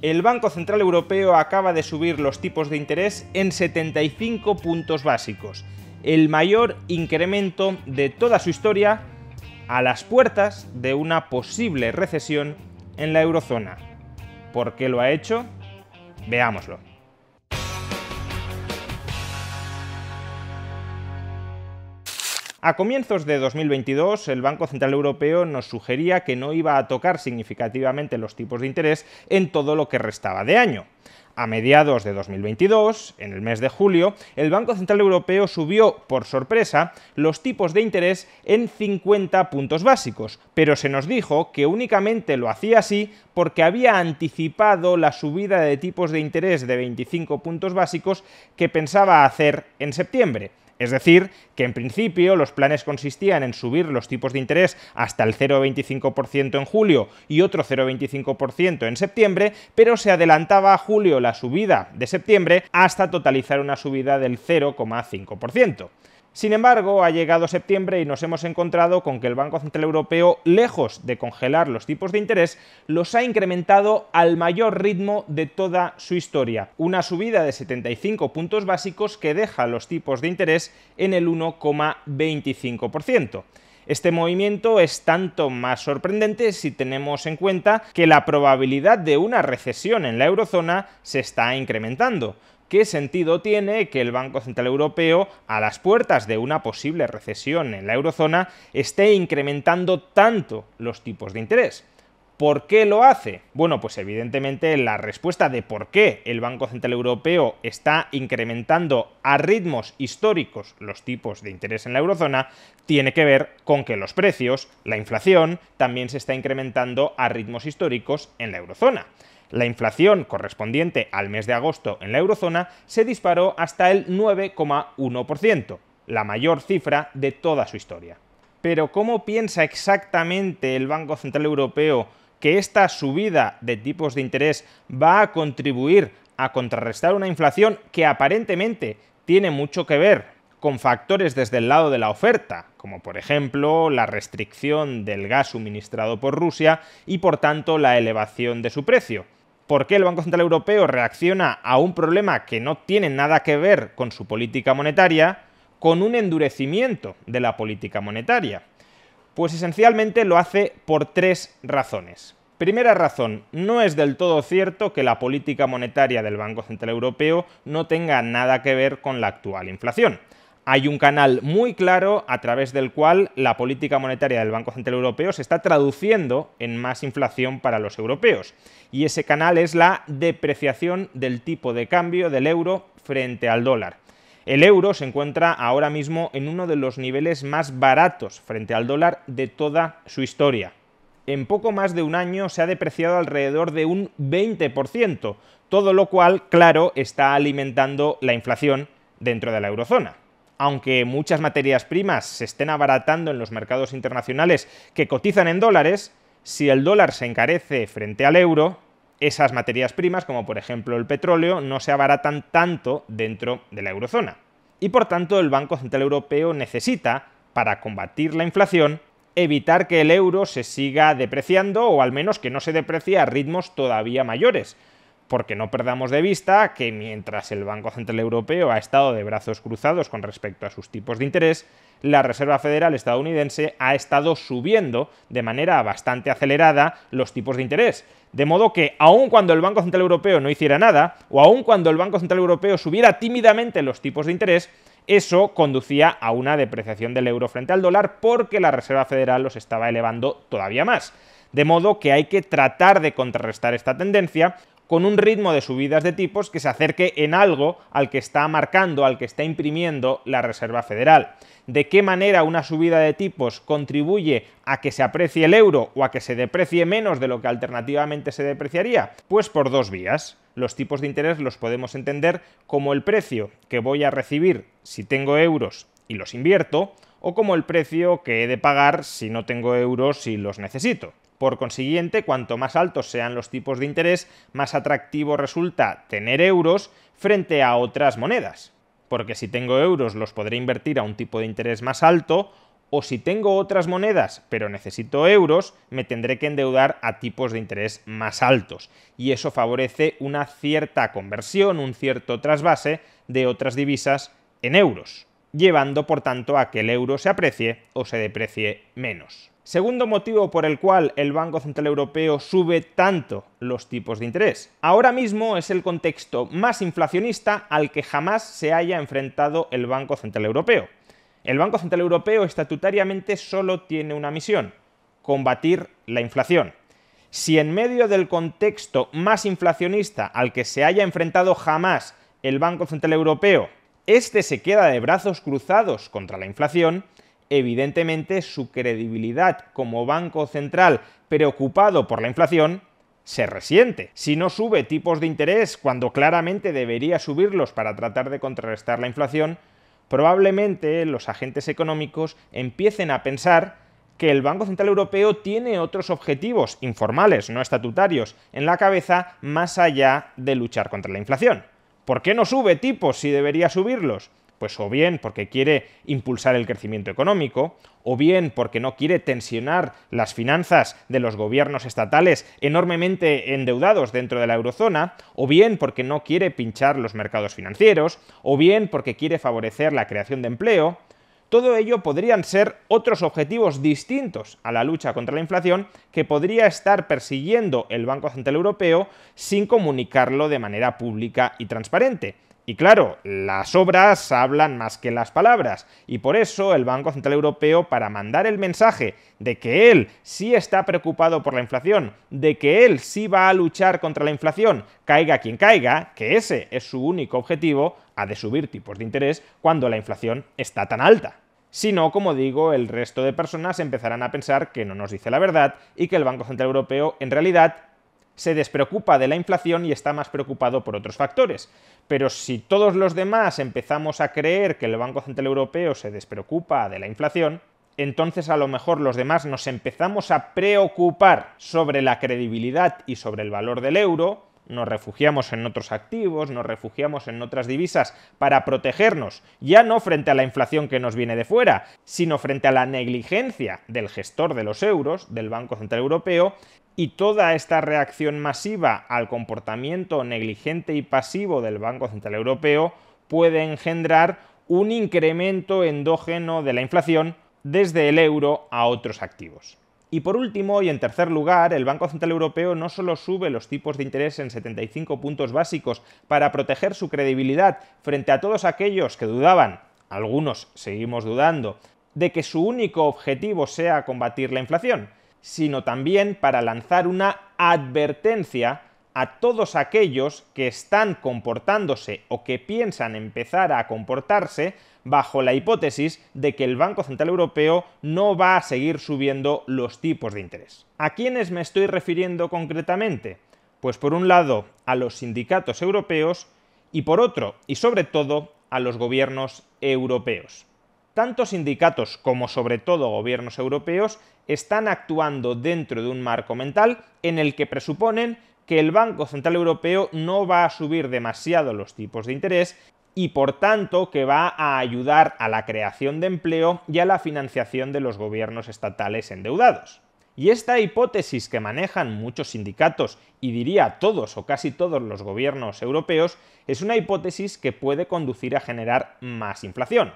El Banco Central Europeo acaba de subir los tipos de interés en 75 puntos básicos, el mayor incremento de toda su historia, a las puertas de una posible recesión en la eurozona. ¿Por qué lo ha hecho? Veámoslo. A comienzos de 2022, el Banco Central Europeo nos sugería que no iba a tocar significativamente los tipos de interés en todo lo que restaba de año. A mediados de 2022, en el mes de julio, el Banco Central Europeo subió, por sorpresa, los tipos de interés en 50 puntos básicos, pero se nos dijo que únicamente lo hacía así porque había anticipado la subida de tipos de interés de 25 puntos básicos que pensaba hacer en septiembre. Es decir, que en principio los planes consistían en subir los tipos de interés hasta el 0,25% en julio y otro 0,25% en septiembre, pero se adelantaba a julio la subida de septiembre hasta totalizar una subida del 0,5%. Sin embargo, ha llegado septiembre y nos hemos encontrado con que el Banco Central Europeo, lejos de congelar los tipos de interés, los ha incrementado al mayor ritmo de toda su historia. Una subida de 75 puntos básicos que deja los tipos de interés en el 1,25%. Este movimiento es tanto más sorprendente si tenemos en cuenta que la probabilidad de una recesión en la eurozona se está incrementando. ¿Qué sentido tiene que el Banco Central Europeo, a las puertas de una posible recesión en la eurozona, esté incrementando tanto los tipos de interés? ¿Por qué lo hace? Bueno, pues evidentemente la respuesta de por qué el Banco Central Europeo está incrementando a ritmos históricos los tipos de interés en la eurozona tiene que ver con que los precios, la inflación, también se está incrementando a ritmos históricos en la eurozona. La inflación correspondiente al mes de agosto en la eurozona se disparó hasta el 9,1%, la mayor cifra de toda su historia. Pero ¿cómo piensa exactamente el Banco Central Europeo que esta subida de tipos de interés va a contribuir a contrarrestar una inflación que aparentemente tiene mucho que ver con factores desde el lado de la oferta, como por ejemplo la restricción del gas suministrado por Rusia y por tanto la elevación de su precio? ¿Por qué el Banco Central Europeo reacciona a un problema que no tiene nada que ver con su política monetaria con un endurecimiento de la política monetaria? Pues esencialmente lo hace por tres razones. Primera razón, no es del todo cierto que la política monetaria del Banco Central Europeo no tenga nada que ver con la actual inflación. Hay un canal muy claro a través del cual la política monetaria del Banco Central Europeo se está traduciendo en más inflación para los europeos. Y ese canal es la depreciación del tipo de cambio del euro frente al dólar. El euro se encuentra ahora mismo en uno de los niveles más baratos frente al dólar de toda su historia. En poco más de un año se ha depreciado alrededor de un 20%, todo lo cual, claro, está alimentando la inflación dentro de la eurozona. Aunque muchas materias primas se estén abaratando en los mercados internacionales que cotizan en dólares, si el dólar se encarece frente al euro, esas materias primas, como por ejemplo el petróleo, no se abaratan tanto dentro de la eurozona. Y por tanto el Banco Central Europeo necesita, para combatir la inflación, evitar que el euro se siga depreciando o al menos que no se deprecie a ritmos todavía mayores. Porque no perdamos de vista que mientras el Banco Central Europeo ha estado de brazos cruzados con respecto a sus tipos de interés, la Reserva Federal estadounidense ha estado subiendo de manera bastante acelerada los tipos de interés. De modo que, aun cuando el Banco Central Europeo no hiciera nada, o aun cuando el Banco Central Europeo subiera tímidamente los tipos de interés, eso conducía a una depreciación del euro frente al dólar porque la Reserva Federal los estaba elevando todavía más. De modo que hay que tratar de contrarrestar esta tendencia con un ritmo de subidas de tipos que se acerque en algo al que está marcando, al que está imprimiendo la Reserva Federal. ¿De qué manera una subida de tipos contribuye a que se aprecie el euro o a que se deprecie menos de lo que alternativamente se depreciaría? Pues por dos vías. Los tipos de interés los podemos entender como el precio que voy a recibir si tengo euros y los invierto, o como el precio que he de pagar si no tengo euros y los necesito. Por consiguiente, cuanto más altos sean los tipos de interés, más atractivo resulta tener euros frente a otras monedas. Porque si tengo euros los podré invertir a un tipo de interés más alto o si tengo otras monedas pero necesito euros, me tendré que endeudar a tipos de interés más altos. Y eso favorece una cierta conversión, un cierto trasvase de otras divisas en euros, llevando por tanto a que el euro se aprecie o se deprecie menos. Segundo motivo por el cual el Banco Central Europeo sube tanto los tipos de interés. Ahora mismo es el contexto más inflacionista al que jamás se haya enfrentado el Banco Central Europeo. El Banco Central Europeo estatutariamente solo tiene una misión: combatir la inflación. Si en medio del contexto más inflacionista al que se haya enfrentado jamás el Banco Central Europeo, este se queda de brazos cruzados contra la inflación, evidentemente su credibilidad como Banco Central preocupado por la inflación se resiente. Si no sube tipos de interés cuando claramente debería subirlos para tratar de contrarrestar la inflación, probablemente los agentes económicos empiecen a pensar que el Banco Central Europeo tiene otros objetivos informales, no estatutarios, en la cabeza más allá de luchar contra la inflación. ¿Por qué no sube tipos si debería subirlos? Pues o bien porque quiere impulsar el crecimiento económico, o bien porque no quiere tensionar las finanzas de los gobiernos estatales enormemente endeudados dentro de la eurozona, o bien porque no quiere pinchar los mercados financieros, o bien porque quiere favorecer la creación de empleo. Todo ello podrían ser otros objetivos distintos a la lucha contra la inflación que podría estar persiguiendo el Banco Central Europeo sin comunicarlo de manera pública y transparente. Y claro, las obras hablan más que las palabras, y por eso el Banco Central Europeo, para mandar el mensaje de que él sí está preocupado por la inflación, de que él sí va a luchar contra la inflación, caiga quien caiga, que ese es su único objetivo, ha de subir tipos de interés cuando la inflación está tan alta. Si no, como digo, el resto de personas empezarán a pensar que no nos dice la verdad y que el Banco Central Europeo en realidad se despreocupa de la inflación y está más preocupado por otros factores. Pero si todos los demás empezamos a creer que el Banco Central Europeo se despreocupa de la inflación, entonces a lo mejor los demás nos empezamos a preocupar sobre la credibilidad y sobre el valor del euro, nos refugiamos en otros activos, nos refugiamos en otras divisas para protegernos, ya no frente a la inflación que nos viene de fuera, sino frente a la negligencia del gestor de los euros, del Banco Central Europeo, y toda esta reacción masiva al comportamiento negligente y pasivo del Banco Central Europeo puede engendrar un incremento endógeno de la inflación desde el euro a otros activos. Y por último, y en tercer lugar, el Banco Central Europeo no solo sube los tipos de interés en 75 puntos básicos para proteger su credibilidad frente a todos aquellos que dudaban, algunos seguimos dudando, de que su único objetivo sea combatir la inflación, sino también para lanzar una advertencia a todos aquellos que están comportándose o que piensan empezar a comportarse bajo la hipótesis de que el Banco Central Europeo no va a seguir subiendo los tipos de interés. ¿A quiénes me estoy refiriendo concretamente? Pues por un lado a los sindicatos europeos y por otro, y sobre todo, a los gobiernos europeos. Tanto sindicatos como sobre todo gobiernos europeos están actuando dentro de un marco mental en el que presuponen que el Banco Central Europeo no va a subir demasiado los tipos de interés y por tanto que va a ayudar a la creación de empleo y a la financiación de los gobiernos estatales endeudados. Y esta hipótesis que manejan muchos sindicatos y diría todos o casi todos los gobiernos europeos es una hipótesis que puede conducir a generar más inflación.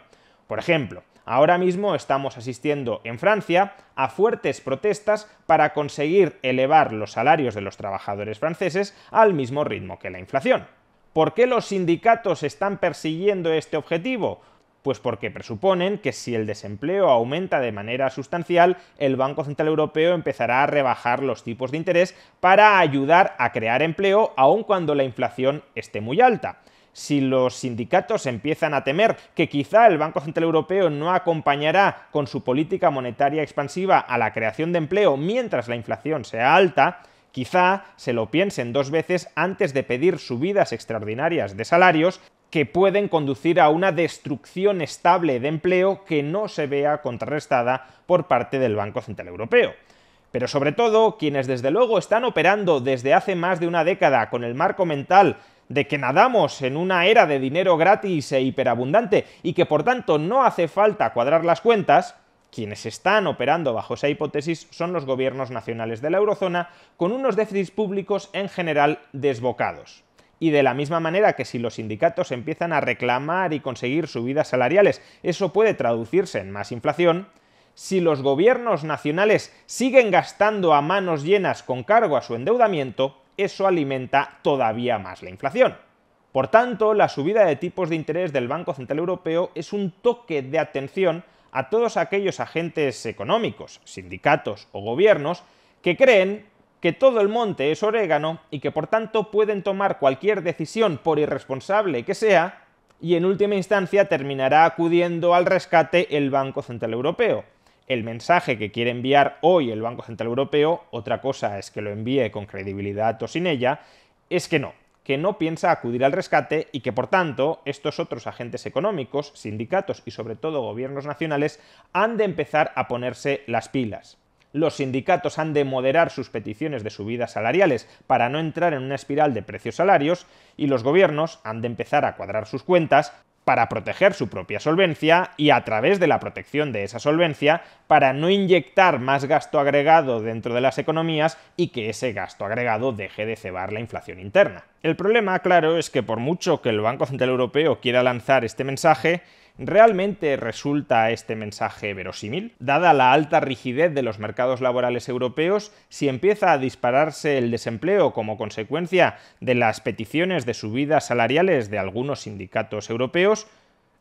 Por ejemplo, ahora mismo estamos asistiendo en Francia a fuertes protestas para conseguir elevar los salarios de los trabajadores franceses al mismo ritmo que la inflación. ¿Por qué los sindicatos están persiguiendo este objetivo? Pues porque presuponen que si el desempleo aumenta de manera sustancial, el Banco Central Europeo empezará a rebajar los tipos de interés para ayudar a crear empleo aun cuando la inflación esté muy alta. Si los sindicatos empiezan a temer que quizá el Banco Central Europeo no acompañará con su política monetaria expansiva a la creación de empleo mientras la inflación sea alta, quizá se lo piensen dos veces antes de pedir subidas extraordinarias de salarios que pueden conducir a una destrucción estable de empleo que no se vea contrarrestada por parte del Banco Central Europeo. Pero sobre todo, quienes desde luego están operando desde hace más de una década con el marco mental de que nadamos en una era de dinero gratis e hiperabundante y que por tanto no hace falta cuadrar las cuentas, Quienes están operando bajo esa hipótesis son los gobiernos nacionales de la eurozona, con unos déficits públicos en general desbocados. Y de la misma manera que si los sindicatos empiezan a reclamar y conseguir subidas salariales, eso puede traducirse en más inflación, si los gobiernos nacionales siguen gastando a manos llenas con cargo a su endeudamiento, eso alimenta todavía más la inflación. Por tanto, la subida de tipos de interés del Banco Central Europeo es un toque de atención a todos aquellos agentes económicos, sindicatos o gobiernos que creen que todo el monte es orégano y que por tanto pueden tomar cualquier decisión, por irresponsable que sea, y en última instancia terminará acudiendo al rescate el Banco Central Europeo. El mensaje que quiere enviar hoy el Banco Central Europeo, otra cosa es que lo envíe con credibilidad o sin ella, es que no piensa acudir al rescate y que por tanto estos otros agentes económicos, sindicatos y sobre todo gobiernos nacionales han de empezar a ponerse las pilas. Los sindicatos han de moderar sus peticiones de subidas salariales para no entrar en una espiral de precios-salarios y los gobiernos han de empezar a cuadrar sus cuentas para proteger su propia solvencia y a través de la protección de esa solvencia para no inyectar más gasto agregado dentro de las economías y que ese gasto agregado deje de cebar la inflación interna. El problema, claro, es que por mucho que el Banco Central Europeo quiera lanzar este mensaje, ¿realmente resulta este mensaje verosímil? Dada la alta rigidez de los mercados laborales europeos, si empieza a dispararse el desempleo como consecuencia de las peticiones de subidas salariales de algunos sindicatos europeos,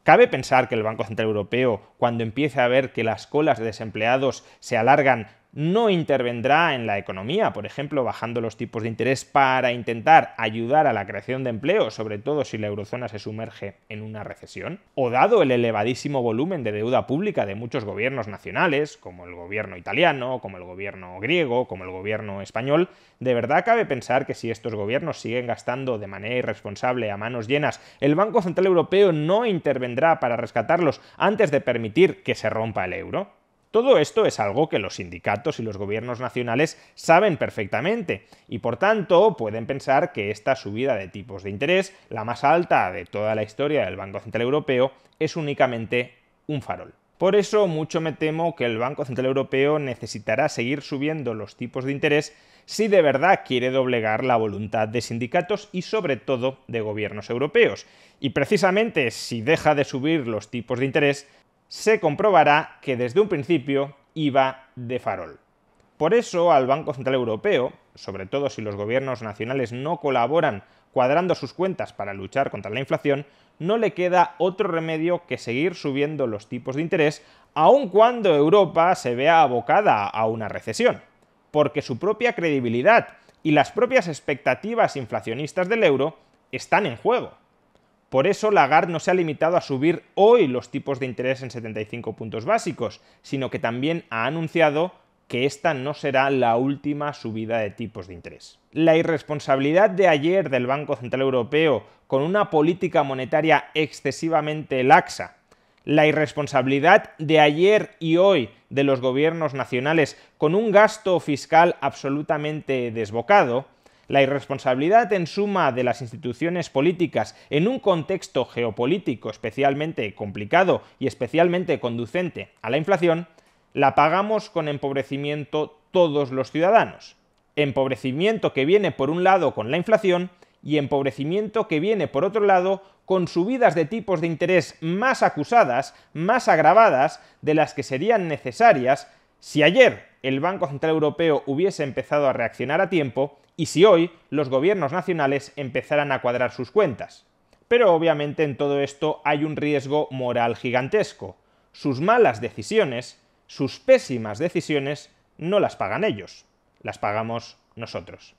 ¿cabe pensar que el Banco Central Europeo, cuando empiece a ver que las colas de desempleados se alargan, no intervendrá en la economía, por ejemplo, bajando los tipos de interés para intentar ayudar a la creación de empleo, sobre todo si la eurozona se sumerge en una recesión? ¿O dado el elevadísimo volumen de deuda pública de muchos gobiernos nacionales, como el gobierno italiano, como el gobierno griego, como el gobierno español, de verdad cabe pensar que si estos gobiernos siguen gastando de manera irresponsable a manos llenas, el Banco Central Europeo no intervendrá para rescatarlos antes de permitir que se rompa el euro? Todo esto es algo que los sindicatos y los gobiernos nacionales saben perfectamente y por tanto pueden pensar que esta subida de tipos de interés, la más alta de toda la historia del Banco Central Europeo, es únicamente un farol. Por eso mucho me temo que el Banco Central Europeo necesitará seguir subiendo los tipos de interés si de verdad quiere doblegar la voluntad de sindicatos y sobre todo de gobiernos europeos. Y precisamente si deja de subir los tipos de interés, se comprobará que desde un principio iba de farol. Por eso al Banco Central Europeo, sobre todo si los gobiernos nacionales no colaboran cuadrando sus cuentas para luchar contra la inflación, no le queda otro remedio que seguir subiendo los tipos de interés, aun cuando Europa se vea abocada a una recesión, porque su propia credibilidad y las propias expectativas inflacionistas del euro están en juego. Por eso Lagarde no se ha limitado a subir hoy los tipos de interés en 75 puntos básicos, sino que también ha anunciado que esta no será la última subida de tipos de interés. La irresponsabilidad de ayer del Banco Central Europeo con una política monetaria excesivamente laxa, la irresponsabilidad de ayer y hoy de los gobiernos nacionales con un gasto fiscal absolutamente desbocado, la irresponsabilidad en suma de las instituciones políticas en un contexto geopolítico especialmente complicado y especialmente conducente a la inflación, la pagamos con empobrecimiento todos los ciudadanos. Empobrecimiento que viene por un lado con la inflación y empobrecimiento que viene por otro lado con subidas de tipos de interés más acusadas, más agravadas de las que serían necesarias si ayer el Banco Central Europeo hubiese empezado a reaccionar a tiempo y si hoy los gobiernos nacionales empezaran a cuadrar sus cuentas. Pero obviamente en todo esto hay un riesgo moral gigantesco. Sus malas decisiones, sus pésimas decisiones, no las pagan ellos, las pagamos nosotros.